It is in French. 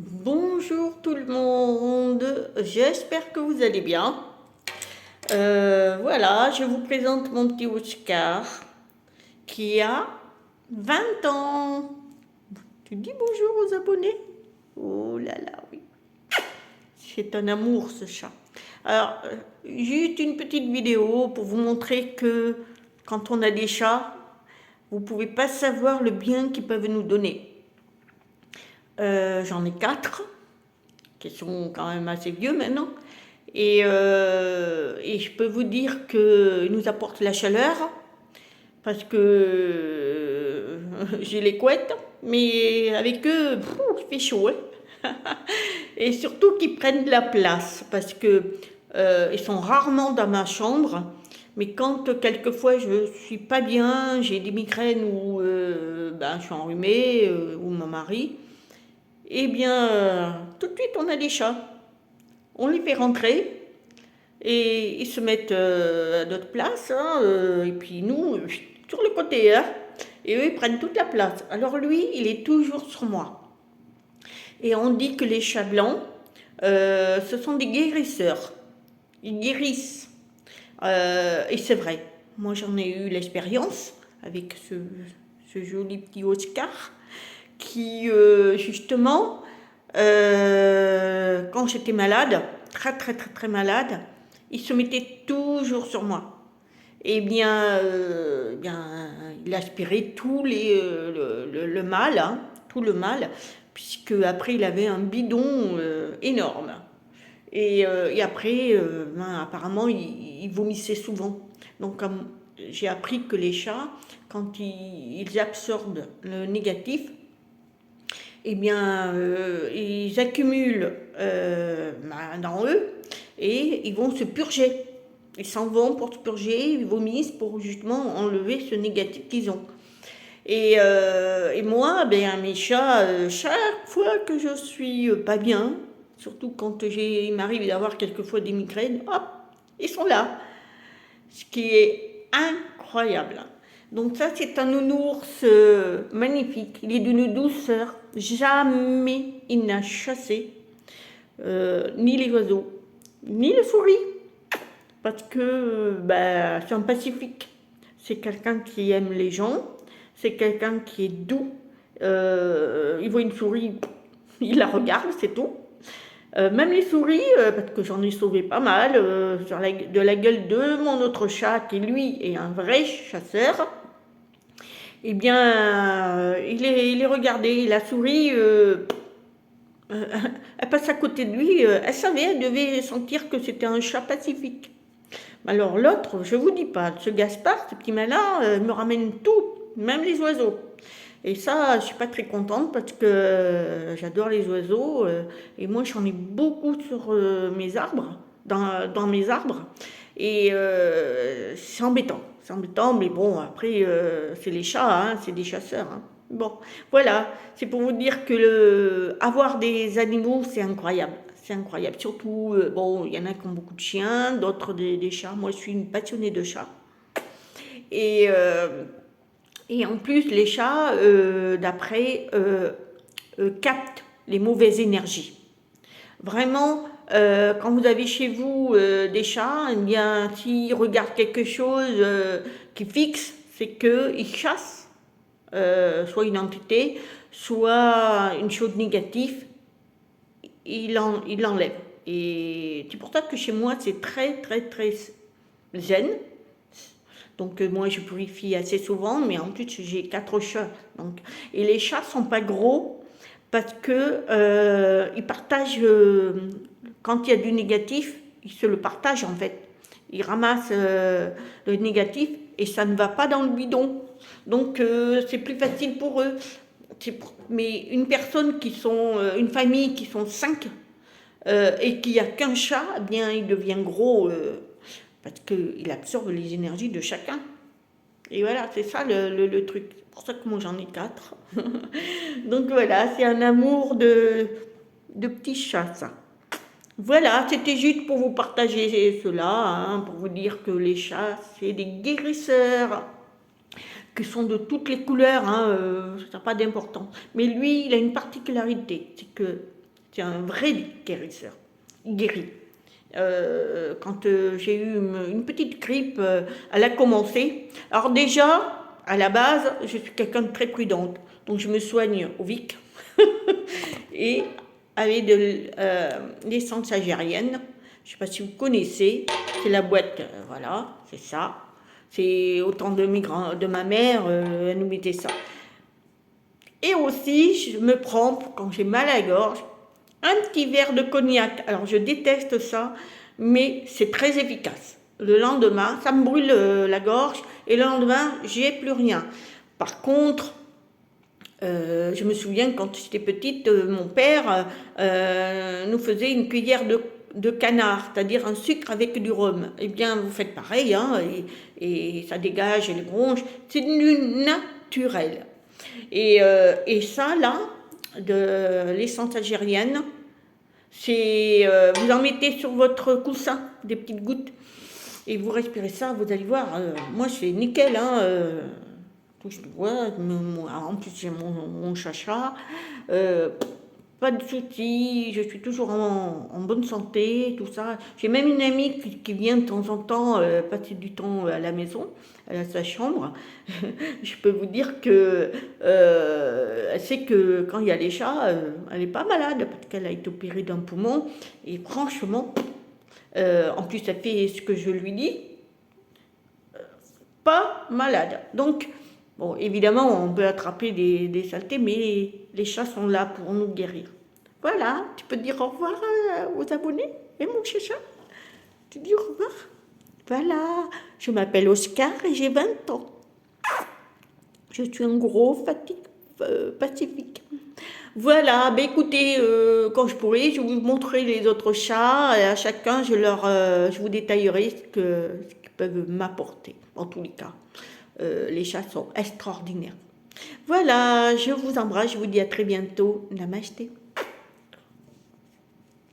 Bonjour tout le monde, j'espère que vous allez bien. Voilà, je vous présente mon petit Oscar qui a 20 ans. Tu dis bonjour aux abonnés? Oh là là, oui. C'est un amour ce chat. Alors, juste une petite vidéo pour vous montrer que quand on a des chats, vous ne pouvez pas savoir le bien qu'ils peuvent nous donner. J'en ai 4 qui sont quand même assez vieux maintenant. Et je peux vous dire qu'ils nous apportent la chaleur, parce que j'ai les couettes, mais avec eux, il fait chaud. Hein. Et surtout qu'ils prennent de la place, parce que ils sont rarement dans ma chambre. Mais quand quelquefois je suis pas bien, j'ai des migraines ou je suis enrhumée, ou mon mari, eh bien, tout de suite on a des chats. On les fait rentrer et ils se mettent à notre place, hein, et puis nous, sur le côté, hein, et eux, ils prennent toute la place. Alors lui, il est toujours sur moi. Et on dit que les chats blancs, ce sont des guérisseurs. Ils guérissent. Et c'est vrai. Moi, j'en ai eu l'expérience avec ce joli petit Oscar qui, justement, quand j'étais malade, très malade, il se mettait toujours sur moi. Eh bien, il aspirait tout le mal, hein, tout le mal, puisque après il avait un bidon énorme. Et après, apparemment, il vomissait souvent. Donc, j'ai appris que les chats, quand ils absorbent le négatif, eh bien, ils accumulent dans eux et ils vont se purger. Ils s'en vont pour se purger, ils vomissent pour justement enlever ce négatif qu'ils ont. Et moi, mes chats, chaque fois que je suis pas bien, surtout quand il m'arrive d'avoir quelquefois des migraines, hop, ils sont là. Ce qui est incroyable. Donc ça, c'est un nounours magnifique. Il est d'une douceur. Jamais il n'a chassé ni les oiseaux, ni les souris. Parce que c'est un pacifique. C'est quelqu'un qui aime les gens. C'est quelqu'un qui est doux. Il voit une souris, il la regarde, c'est tout. Même les souris, parce que j'en ai sauvé pas mal, de la gueule de mon autre chat, qui lui est un vrai chasseur, eh bien, il est regardé. La souris, elle passe à côté de lui, elle savait, elle devait sentir que c'était un chat pacifique. Alors l'autre, je vous dis pas, ce Gaspard, ce petit malin, me ramène tout, même les oiseaux. Et ça, je suis pas très contente parce que j'adore les oiseaux, et moi j'en ai beaucoup sur mes arbres, dans mes arbres. Et c'est embêtant, mais bon, après, c'est les chats, hein, c'est des chasseurs. Hein. Bon, voilà, c'est pour vous dire que avoir des animaux, c'est incroyable. C'est incroyable. Surtout, bon, il y en a qui ont beaucoup de chiens, d'autres des chats. Moi, je suis une passionnée de chats. Et, euh, et en plus, les chats, d'après, captent les mauvaises énergies. Vraiment, quand vous avez chez vous des chats, eh bien, s'ils regardent quelque chose qui fixe, c'est qu'ils chassent soit une entité, soit une chose négative, ils l'enlèvent. Et c'est pour ça que chez moi, c'est très zen. Donc moi, je purifie assez souvent, mais en plus, j'ai 4 chats. Donc, et les chats sont pas gros parce que ils partagent, quand il y a du négatif, ils se le partagent en fait. Ils ramassent le négatif et ça ne va pas dans le bidon. Donc c'est plus facile pour eux. Mais une famille qui sont 5 et qui a qu'un chat, eh bien il devient gros parce qu'il absorbe les énergies de chacun. Et voilà, c'est ça le truc. C'est pour ça que moi j'en ai 4. Donc voilà, c'est un amour de petits chats, ça. Voilà, c'était juste pour vous partager cela, hein, pour vous dire que les chats, c'est des guérisseurs, qui sont de toutes les couleurs, hein, ça n'a pas d'importance. Mais lui, il a une particularité, c'est que C'est un vrai guérisseur. Il guérit. Quand j'ai eu une petite grippe, elle a commencé. Alors déjà, à la base, je suis quelqu'un de très prudente. Donc je me soigne au Vic et avec de l'essence algérienne. Je ne sais pas si vous connaissez. C'est la boîte, voilà, c'est ça. C'est au temps de ma mère, elle nous mettait ça. Et aussi, je me prends, quand j'ai mal à la gorge, un petit verre de cognac. Alors, je déteste ça, mais c'est très efficace. Le lendemain, ça me brûle la gorge, et le lendemain, j'ai plus rien. Par contre, je me souviens quand j'étais petite, mon père nous faisait une cuillère de canard, c'est-à-dire un sucre avec du rhum. Eh bien, vous faites pareil, hein, et ça dégage les bronches. C'est du naturel. Et ça, là, de l'essence algérienne, c'est, vous en mettez sur votre coussin, des petites gouttes, et vous respirez ça, vous allez voir, moi c'est nickel, hein, touche du bois, en plus j'ai mon chacha, euh, pas de soucis, je suis toujours en bonne santé, tout ça. J'ai même une amie qui vient de temps en temps passer du temps à la maison, elle a sa chambre. Je peux vous dire que elle sait que quand il y a les chats, elle n'est pas malade parce qu'elle a été opérée d'un poumon. Et franchement, en plus elle fait ce que je lui dis, pas malade. Donc, bon, évidemment, on peut attraper des saletés, mais les chats sont là pour nous guérir. Voilà, tu peux dire au revoir aux abonnés et mon chacha. Tu dis au revoir. Voilà, je m'appelle Oscar et j'ai 20 ans. Je suis un gros pacifique. Voilà, ben écoutez, quand je pourrai, je vous montrerai les autres chats et à chacun, je vous détaillerai ce qu'ils peuvent m'apporter. En tous les cas, les chats sont extraordinaires. Voilà, je vous embrasse, je vous dis à très bientôt. Namasté.